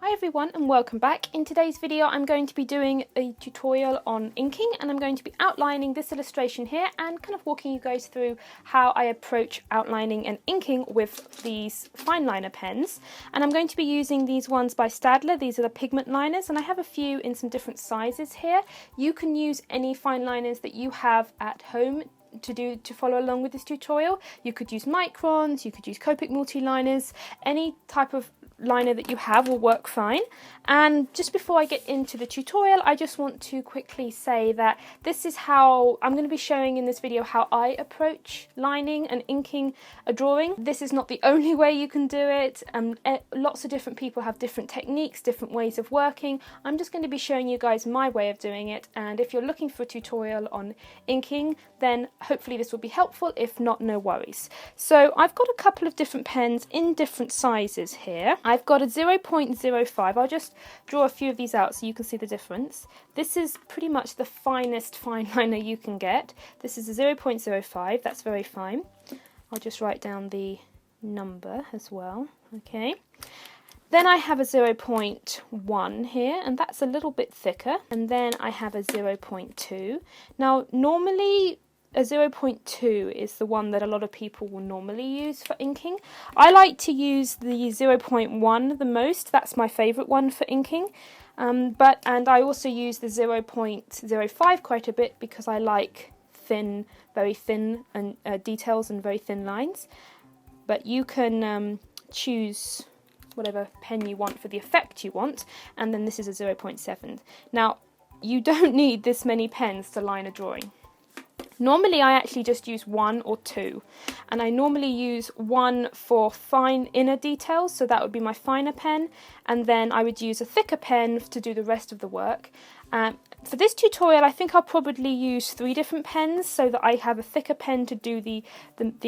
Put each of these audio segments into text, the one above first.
Hi everyone and welcome back. In today's video I'm going to be doing a tutorial on inking, and I'm going to be outlining this illustration here and kind of walking you guys through how I approach outlining and inking with these Fineliner pens. And I'm going to be using these ones by Staedtler. These are the Pigment liners, and I have a few in some different sizes here. You can use any Fineliners that you have at home to follow along with this tutorial. You could use microns, you could use Copic multi-liners, any type of liner that you have will work fine. And just before I get into the tutorial, I just want to quickly say that this is how I'm going to be showing in this video how I approach lining and inking a drawing. This is not the only way you can do it. Lots of different people have different techniques, different ways of working. I'm just going to be showing you guys my way of doing it, and if you're looking for a tutorial on inking, then hopefully this will be helpful. If not, no worries. So I've got a couple of different pens in different sizes here. I've got a 0.05. I'll just draw a few of these out so you can see the difference. This is pretty much the finest fineliner you can get. This is a 0.05. That's very fine. I'll just write down the number as well. Okay. Then I have a 0.1 here, and that's a little bit thicker. And then I have a 0.2. Now, normally a 0.2 is the one that a lot of people will normally use for inking. I like to use the 0.1 the most. That's my favourite one for inking. And I also use the 0.05 quite a bit because I like thin, very thin and details and very thin lines. But you can choose whatever pen you want for the effect you want, and then this is a 0.7. Now, you don't need this many pens to line a drawing. Normally I actually just use one or two, and I normally use one for fine inner details, so that would be my finer pen, and then I would use a thicker pen to do the rest of the work. For this tutorial I think I'll probably use 3 different pens, so that I have a thicker pen to do the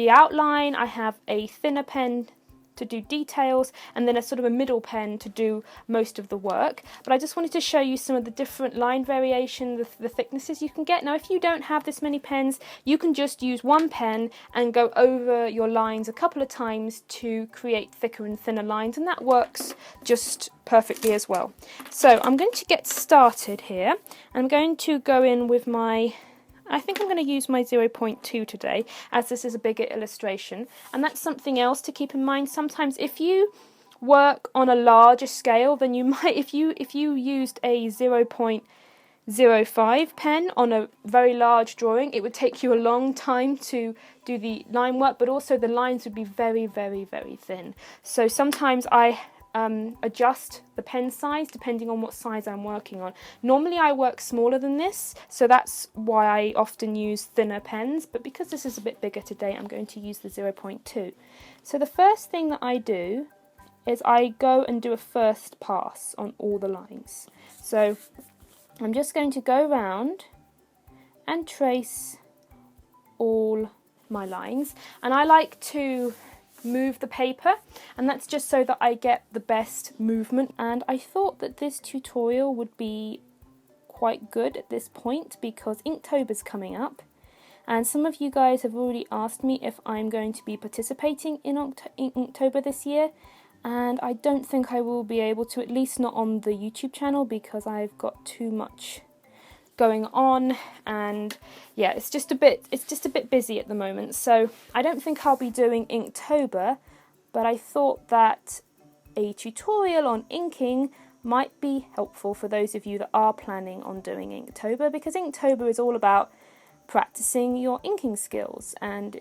outline, I have a thinner pen to do details, and then a sort of a middle pen to do most of the work. But I just wanted to show you some of the different line variation, the thicknesses you can get. Now if you don't have this many pens, you can just use one pen and go over your lines a couple of times to create thicker and thinner lines, and that works just perfectly as well. So I'm going to get started here. I'm going to go in with I think I'm going to use my 0.2 today, as this is a bigger illustration, and that's something else to keep in mind. Sometimes if you work on a larger scale, then you might, if you used a 0.05 pen on a very large drawing, it would take you a long time to do the line work, but also the lines would be very, very, very thin. So sometimes I adjust the pen size depending on what size I'm working on. Normally I work smaller than this, so that's why I often use thinner pens, but because this is a bit bigger today, I'm going to use the 0.2. So the first thing that I do is I go and do a first pass on all the lines. So I'm just going to go round and trace all my lines, and I like to move the paper, and that's just so that I get the best movement. And I thought that this tutorial would be quite good at this point because Inktober's coming up, and some of you guys have already asked me if I'm going to be participating in Inktober this year, and I don't think I will be able to, at least not on the YouTube channel, because I've got too much going on, and yeah, it's just a bit busy at the moment, so I don't think I'll be doing Inktober, but I thought that a tutorial on inking might be helpful for those of you that are planning on doing Inktober, because Inktober is all about practicing your inking skills, and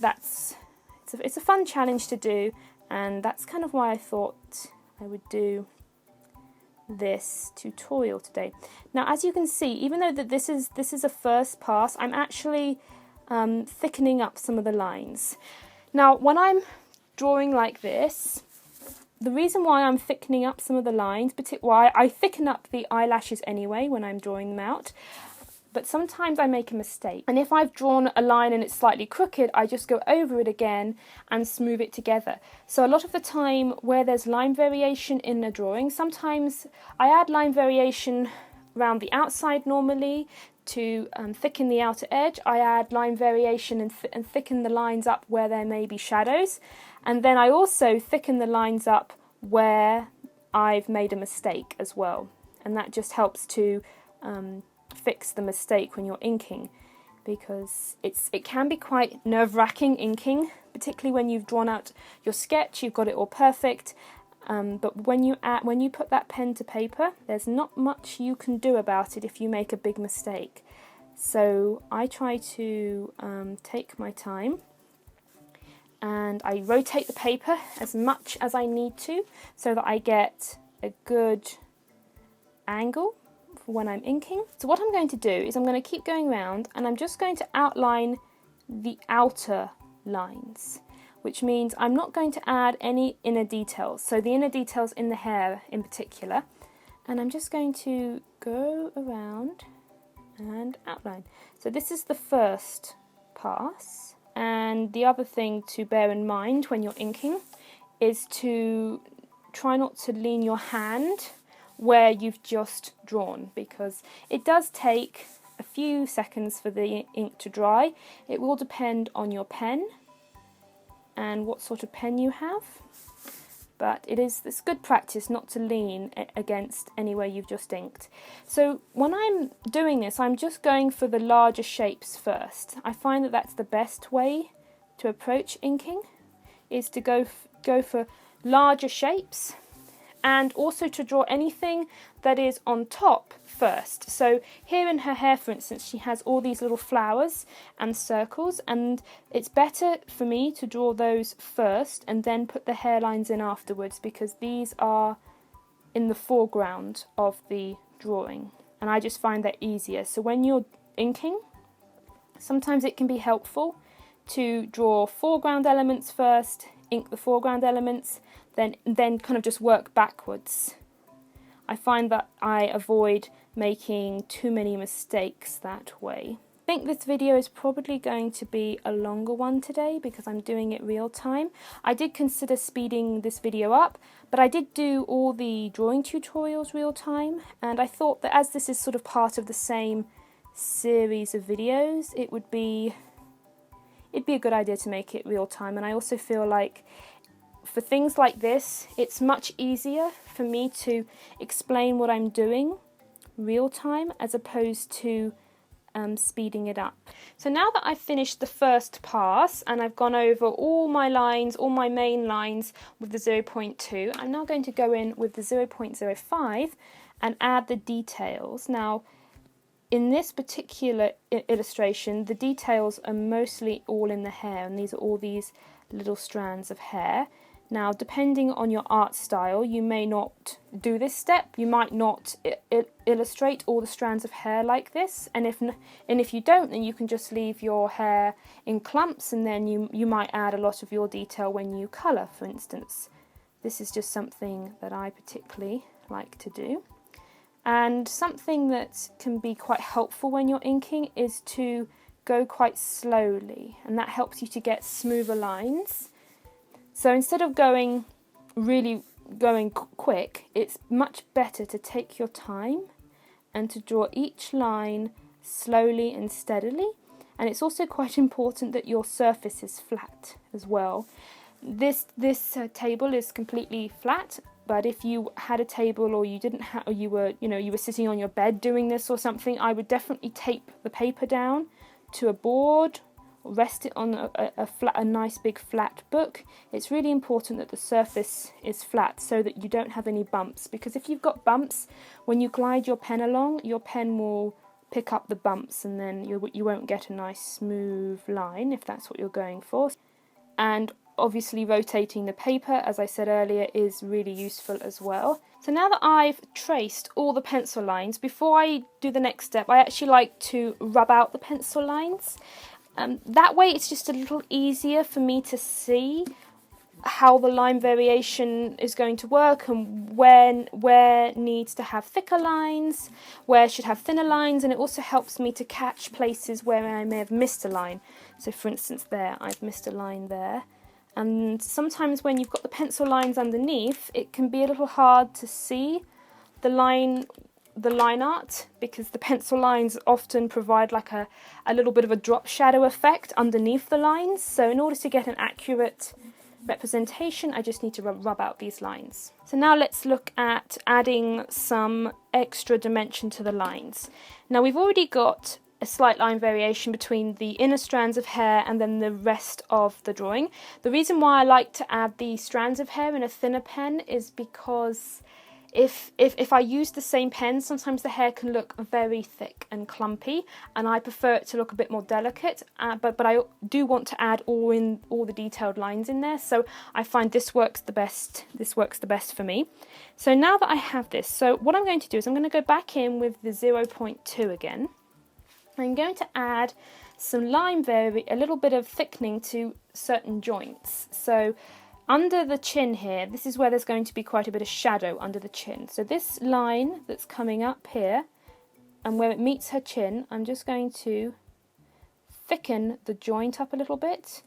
it's a fun challenge to do, and that's kind of why I thought I would do this tutorial today. Now, as you can see, even though that this is a first pass, I'm actually thickening up some of the lines. Now, when I'm drawing like this, the reason why I'm thickening up some of the lines, why I thicken up the eyelashes anyway when I'm drawing them out, but sometimes I make a mistake, and if I've drawn a line and it's slightly crooked, I just go over it again and smooth it together. So a lot of the time where there's line variation in a drawing, sometimes I add line variation around the outside normally to thicken the outer edge. I add line variation and thicken the lines up where there may be shadows, and then I also thicken the lines up where I've made a mistake as well. And that just helps to fix the mistake when you're inking, because it can be quite nerve-wracking inking, particularly when you've drawn out your sketch, you've got it all perfect, but when you put that pen to paper, there's not much you can do about it if you make a big mistake. So I try to take my time, and I rotate the paper as much as I need to so that I get a good angle for when I'm inking. So what I'm going to do is I'm going to keep going around, and I'm just going to outline the outer lines, which means I'm not going to add any inner details, so the inner details in the hair in particular, and I'm just going to go around and outline. So this is the first pass, and the other thing to bear in mind when you're inking is to try not to lean your hand where you've just drawn, because it does take a few seconds for the ink to dry. It will depend on your pen and what sort of pen you have, but it's good practice not to lean against anywhere you've just inked. So when I'm doing this, I'm just going for the larger shapes first. I find that that's the best way to approach inking, is to go for larger shapes, and also to draw anything that is on top first. So here in her hair, for instance, she has all these little flowers and circles, and it's better for me to draw those first and then put the hairlines in afterwards, because these are in the foreground of the drawing, and I just find that easier. So when you're inking, sometimes it can be helpful to draw foreground elements first, ink the foreground elements, then kind of just work backwards. I find that I avoid making too many mistakes that way. I think this video is probably going to be a longer one today because I'm doing it real time. I did consider speeding this video up, but I did do all the drawing tutorials real time, and I thought that as this is sort of part of the same series of videos, it'd be a good idea to make it real time. And I also feel like for things like this, it's much easier for me to explain what I'm doing real time as opposed to speeding it up. So now that I've finished the first pass and I've gone over all my lines, all my main lines with the 0.2, I'm now going to go in with the 0.05 and add the details. Now, in this particular illustration, the details are mostly all in the hair, and these are all these little strands of hair. Now, depending on your art style, you may not do this step. You might not illustrate all the strands of hair like this, and if you don't, then you can just leave your hair in clumps, and then you might add a lot of your detail when you colour, for instance. This is just something that I particularly like to do. And something that can be quite helpful when you're inking is to go quite slowly, and that helps you to get smoother lines. So instead of going quick, it's much better to take your time and to draw each line slowly and steadily. And it's also quite important that your surface is flat as well. This table is completely flat, but if you had a table, or you were sitting on your bed doing this or something, I would definitely tape the paper down to a board, rest it on a nice big flat book. It's really important that the surface is flat so that you don't have any bumps, because if you've got bumps, when you glide your pen along, your pen will pick up the bumps, and then you won't get a nice smooth line if that's what you're going for. And obviously rotating the paper, as I said earlier, is really useful as well. So now that I've traced all the pencil lines, before I do the next step, I actually like to rub out the pencil lines. That way it's just a little easier for me to see how the line variation is going to work, and where needs to have thicker lines, where should have thinner lines, and it also helps me to catch places where I may have missed a line. So for instance there, I've missed a line there. And sometimes when you've got the pencil lines underneath, it can be a little hard to see the line art, because the pencil lines often provide like a little bit of a drop shadow effect underneath the lines. So in order to get an accurate representation. I just need to rub out these lines. So now let's look at adding some extra dimension to the lines. Now we've already got a slight line variation between the inner strands of hair and then the rest of the drawing. The reason why I like to add the strands of hair in a thinner pen is because if I use the same pen, sometimes the hair can look very thick and clumpy, and I prefer it to look a bit more delicate, but I do want to add all the detailed lines in there, so I find this works the best for me. So now that I have this, so what I'm going to do is I'm going to go back in with the 0.2 again. I'm going to add some a little bit of thickening to certain joints. So under the chin here, this is where there's going to be quite a bit of shadow under the chin. So this line that's coming up here, and where it meets her chin, I'm just going to thicken the joint up a little bit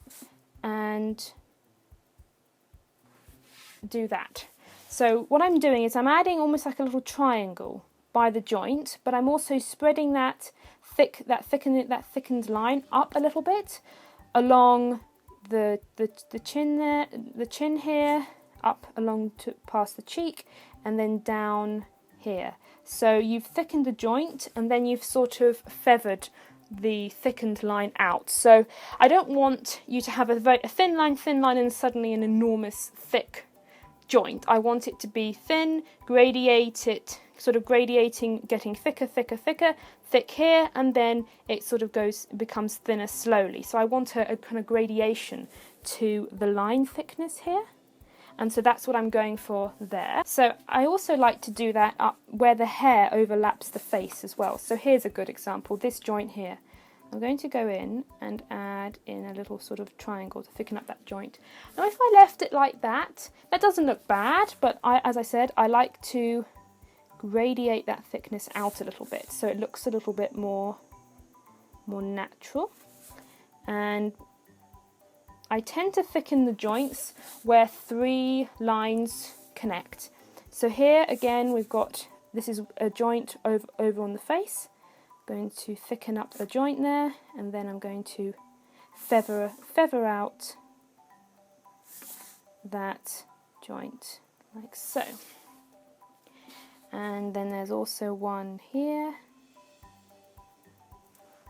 and do that. So what I'm doing is I'm adding almost like a little triangle by the joint, but I'm also spreading that thickened line up a little bit along the chin there, the chin here, up along past the cheek, and then down here. So you've thickened the joint, and then you've sort of feathered the thickened line out. So I don't want you to have a thin line, and suddenly an enormous thick joint. I want it to be thin, gradiated, sort of gradiating, getting thicker, thick here, and then it sort of becomes thinner slowly. So I want a kind of gradation to the line thickness here, and so that's what I'm going for there. So I also like to do that up where the hair overlaps the face as well. So here's a good example, this joint here. I'm going to go in and add in a little sort of triangle to thicken up that joint. Now if I left it like that, that doesn't look bad, but as I said, I like to radiate that thickness out a little bit so it looks a little bit more natural. And I tend to thicken the joints where 3 lines connect. So here again we've got, this is a joint over on the face. I'm going to thicken up the joint there, and then I'm going to feather out that joint like so. And then there's also one here.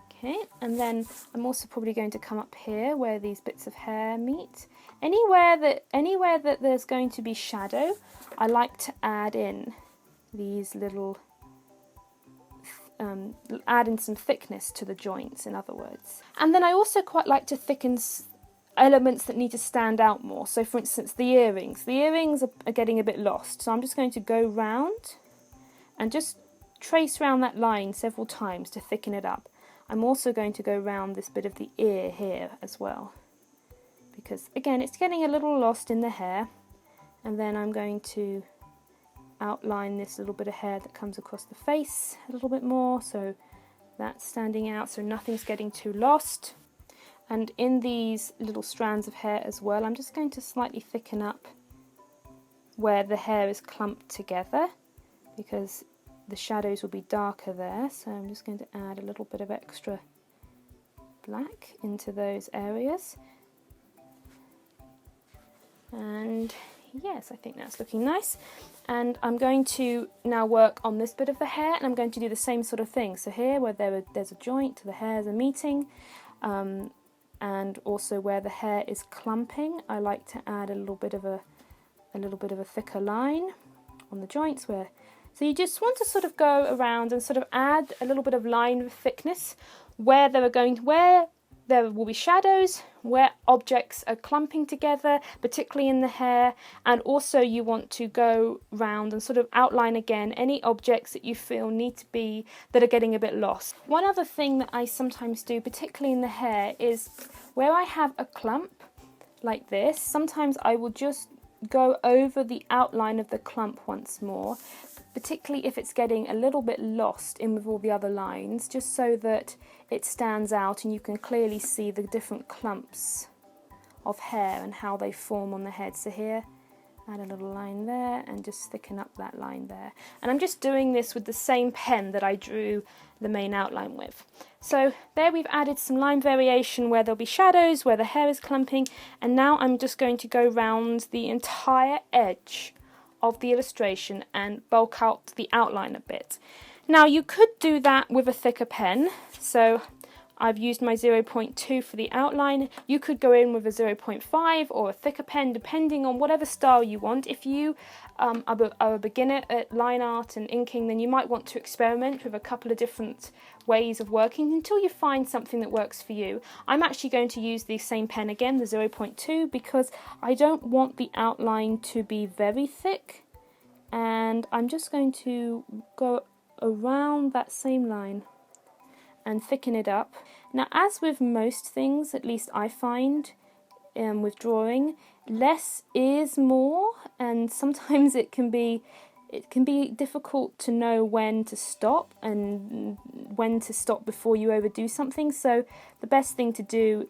Okay, and then I'm also probably going to come up here where these bits of hair meet. Anywhere that there's going to be shadow, I like to add in these little, add in some thickness to the joints, in other words. And then I also quite like to thicken elements that need to stand out more. So for instance, the earrings. The earrings are getting a bit lost, so I'm just going to go round and just trace around that line several times to thicken it up. I'm also going to go round this bit of the ear here as well, because again it's getting a little lost in the hair. And then I'm going to outline this little bit of hair that comes across the face a little bit more, so that's standing out so nothing's getting too lost. And in these little strands of hair as well, I'm just going to slightly thicken up where the hair is clumped together, because the shadows will be darker there. So I'm just going to add a little bit of extra black into those areas. And yes, I think that's looking nice. And I'm going to now work on this bit of the hair, and I'm going to do the same sort of thing. So here where there's a joint, the hairs are meeting, and also where the hair is clumping, I like to add a little bit of a thicker line on the joints where. So you just want to sort of go around and sort of add a little bit of line thickness where there will be shadows, where objects are clumping together, particularly in the hair, and also you want to go round and sort of outline again any objects that you feel that are getting a bit lost. One other thing that I sometimes do, particularly in the hair, is where I have a clump like this, sometimes I will just go over the outline of the clump once more, particularly if it's getting a little bit lost in with all the other lines, just so that it stands out and you can clearly see the different clumps of hair and how they form on the head. So here Add a little line there and just thicken up that line there. And I'm just doing this with the same pen that I drew the main outline with. So there we've added some line variation where there'll be shadows, where the hair is clumping, and now I'm just going to go round the entire edge of the illustration and bulk out the outline a bit. Now you could do that with a thicker pen, so I've used my 0.2 for the outline. You could go in with a 0.5 or a thicker pen, depending on whatever style you want. If you are a beginner at line art and inking, then you might want to experiment with a couple of different ways of working until you find something that works for you. I'm actually going to use the same pen again, the 0.2, because I don't want the outline to be very thick, and I'm just going to go around that same line and thicken it up. Now, as with most things, at least I find with drawing, less is more, and sometimes it can be difficult to know when to stop and when to stop before you overdo something. So the best thing to do,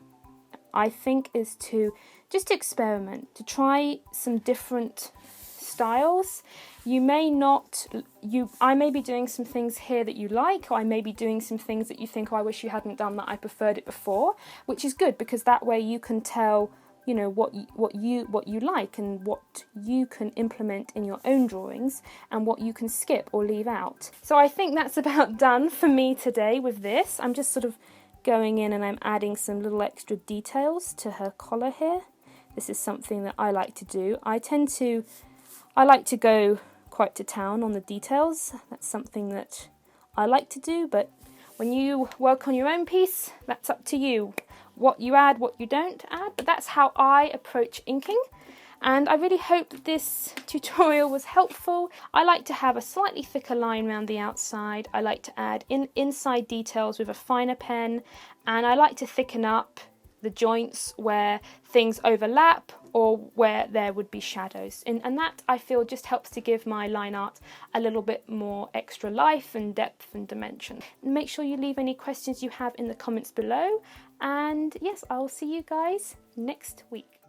I think, is to just experiment, to try some different styles. I may be doing some things here that you like, or I may be doing some things that you think, oh, I wish you hadn't done that, I preferred it before, which is good, because that way you can tell, you know, what you like and what you can implement in your own drawings and what you can skip or leave out. So I think that's about done for me today with this. I'm just sort of going in and I'm adding some little extra details to her collar here. This is something that I like to do. I like to go quite to town on the details. That's something that I like to do, but when you work on your own piece, that's up to you. What you add, what you don't add, but that's how I approach inking. And I really hope that this tutorial was helpful. I like to have a slightly thicker line around the outside. I like to add inside details with a finer pen, and I like to thicken up the joints where things overlap or where there would be shadows. And that, I feel, just helps to give my line art a little bit more extra life and depth and dimension. Make sure you leave any questions you have in the comments below. And yes, I'll see you guys next week.